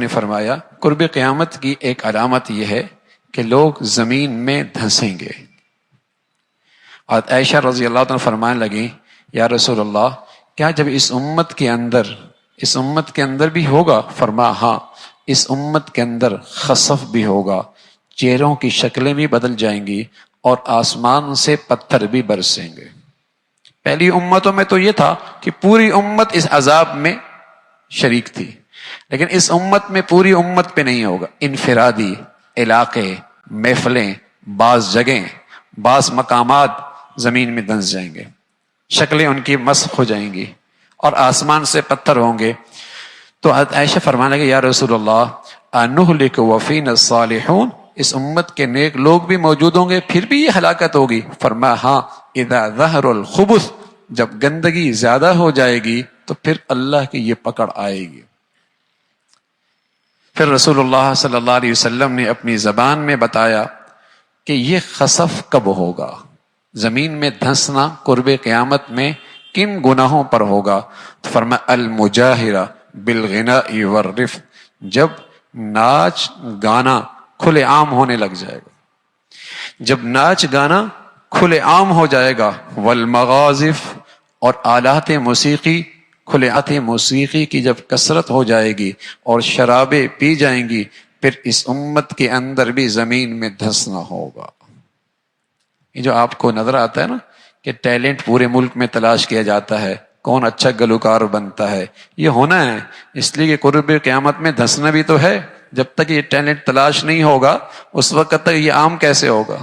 نے فرمایا قرب قیامت کی ایک علامت یہ ہے کہ لوگ زمین میں دھنسیں گے. اور عائشہ رضی اللہ عنہ فرمانے لگی یا رسول اللہ کیا جب اس امت کے اندر بھی ہوگا؟ فرمایا ہاں، اس امت کے اندر خسف بھی ہوگا، چہروں کی شکلیں بھی بدل جائیں گی اور آسمان سے پتھر بھی برسیں گے. پہلی امتوں میں تو یہ تھا کہ پوری امت اس عذاب میں شریک تھی، لیکن اس امت میں پوری امت پہ نہیں ہوگا. انفرادی علاقے، محفلیں، بعض جگہیں، بعض مقامات زمین میں دھنس جائیں گے، شکلیں ان کی مسخ ہو جائیں گی اور آسمان سے پتھر ہوں گے. تو عائشہ فرمانے لگے یا رسول اللہ انہلک وفینا الصالحون، اس امت کے نیک لوگ بھی موجود ہوں گے پھر بھی یہ ہلاکت ہوگی؟ فرمایا ہاں، اذا ظہر الخبث، جب گندگی زیادہ ہو جائے گی تو پھر اللہ کی یہ پکڑ آئے گی. پھر رسول اللہ صلی اللہ علیہ وسلم نے اپنی زبان میں بتایا کہ یہ خسف کب ہوگا، زمین میں دھنسنا قرب قیامت میں کن گناہوں پر ہوگا. تو فرمایا المجاہرہ بالغناء والرفث، جب ناچ گانا کھلے عام ہونے لگ جائے گا، جب ناچ گانا کھلے عام ہو جائے گا، والمغازف، اور آلات موسیقی، کھلے آلات موسیقی کی جب کثرت ہو جائے گی اور شرابیں پی جائیں گی، پھر اس امت کے اندر بھی زمین میں دھنسنا ہوگا. یہ جو آپ کو نظر آتا ہے نا کہ ٹیلنٹ پورے ملک میں تلاش کیا جاتا ہے، کون اچھا گلوکار بنتا ہے، یہ ہونا ہے اس لیے کہ قرب قیامت میں دھنسنا بھی تو ہے. جب تک یہ ٹیلنٹ تلاش نہیں ہوگا اس وقت تک یہ عام کیسے ہوگا؟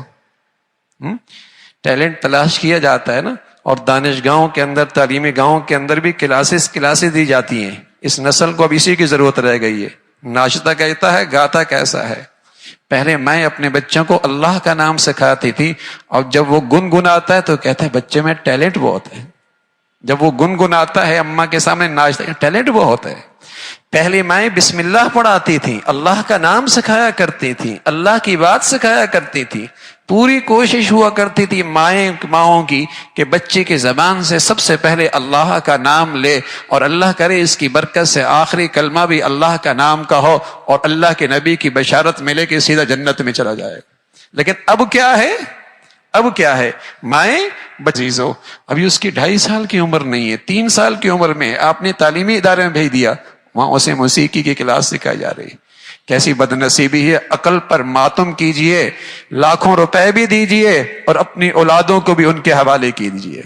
ٹیلنٹ تلاش کیا جاتا ہے نا، اور دانشگاہوں کے اندر، تعلیمی گاہوں کے اندر بھی کلاسز دی جاتی ہیں. اس نسل کو اب اسی کی ضرورت رہ گئی ہے. ناشتہ کہتا ہے، گاتا کیسا ہے. پہلے میں اپنے بچوں کو اللہ کا نام سکھاتی تھی، اور جب وہ گنگناتا ہے تو کہتے ہیں بچے میں ٹیلنٹ بہت ہے. جب وہ گنگناتا ہے اماں کے سامنے ناچتا ہے، ٹیلنٹ بہت ہے. پہلی مائیں بسم اللہ پڑھاتی تھی، اللہ کا نام سکھایا کرتی تھی، اللہ کی بات سکھایا کرتی تھی. پوری کوشش ہوا کرتی تھی ماؤں کی کہ بچے کی زبان سے سب سے پہلے اللہ کا نام لے، اور اللہ کرے اس کی برکت سے آخری کلمہ بھی اللہ کا نام کا ہو اور اللہ کے نبی کی بشارت ملے کہ سیدھا جنت میں چلا جائے. لیکن اب کیا ہے مائیں بچیزو، ابھی اس کی 2.5 سال کی عمر نہیں ہے، 3 سال کی عمر میں آپ نے تعلیمی ادارے میں بھیج دیا، وہاں اسے موسیقی کی کلاس سکھائی جا رہی. کیسی بدنصیبی ہے. عقل پر ماتم کیجئے، لاکھوں روپے بھی دیجئے اور اپنی اولادوں کو بھی ان کے حوالے کیجئے.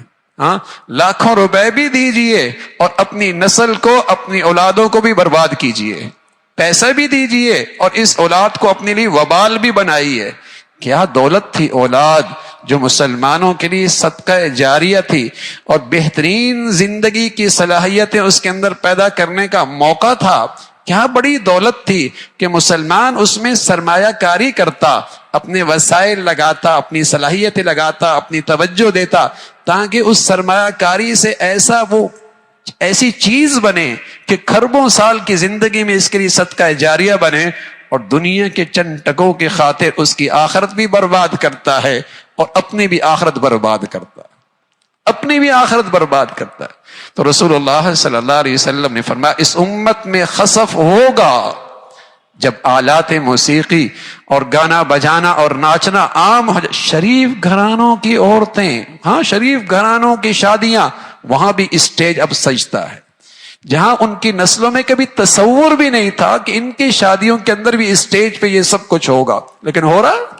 لاکھوں روپے بھی دیجئے اور اپنی نسل کو، اپنی اولادوں کو بھی برباد کیجئے. پیسہ بھی دیجئے اور اس اولاد کو اپنے لیے وبال بھی بنائیے. کیا دولت تھی اولاد جو مسلمانوں کے لیے صدقہ جاریہ تھی، اور بہترین زندگی کی صلاحیتیں اس کے اندر پیدا کرنے کا موقع تھا. کیا بڑی دولت تھی کہ مسلمان اس میں سرمایہ کاری کرتا، اپنے وسائل لگاتا، اپنی صلاحیتیں لگاتا، اپنی توجہ دیتا، تاکہ اس سرمایہ کاری سے ایسی چیز بنے کہ کھربوں سال کی زندگی میں اس کے لیے صدقہ جاریہ بنے، اور دنیا کے چند ٹکوں کی خاطر اس کی آخرت بھی برباد کرتا ہے اور اپنی بھی آخرت برباد کرتا ہے. تو رسول اللہ صلی اللہ علیہ وسلم نے فرمایا اس امت میں خسف ہوگا جب آلات موسیقی اور گانا بجانا اور ناچنا عام ہو جائے. شریف گھرانوں کی عورتیں، شریف گھرانوں کی شادیاں، وہاں بھی اسٹیج اب سجتا ہے، جہاں ان کی نسلوں میں کبھی تصور بھی نہیں تھا کہ ان کی شادیوں کے اندر بھی اسٹیج پہ یہ سب کچھ ہوگا. لیکن ہو رہا،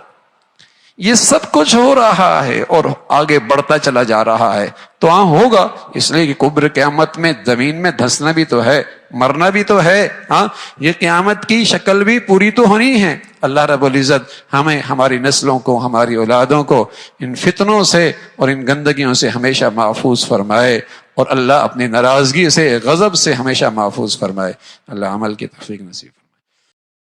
یہ سب کچھ ہو رہا ہے اور آگے بڑھتا چلا جا رہا ہے. تو ہوگا، اس لیے کہ قبر قیامت میں زمین میں دھنسنا بھی تو ہے، مرنا بھی تو ہے. یہ قیامت کی شکل بھی پوری تو ہونی ہے. اللہ رب العزت ہمیں، ہماری نسلوں کو، ہماری اولادوں کو ان فتنوں سے اور ان گندگیوں سے ہمیشہ محفوظ فرمائے، اور اللہ اپنی ناراضگی سے، غضب سے ہمیشہ محفوظ فرمائے. اللہ عمل کی توفیق نصیب.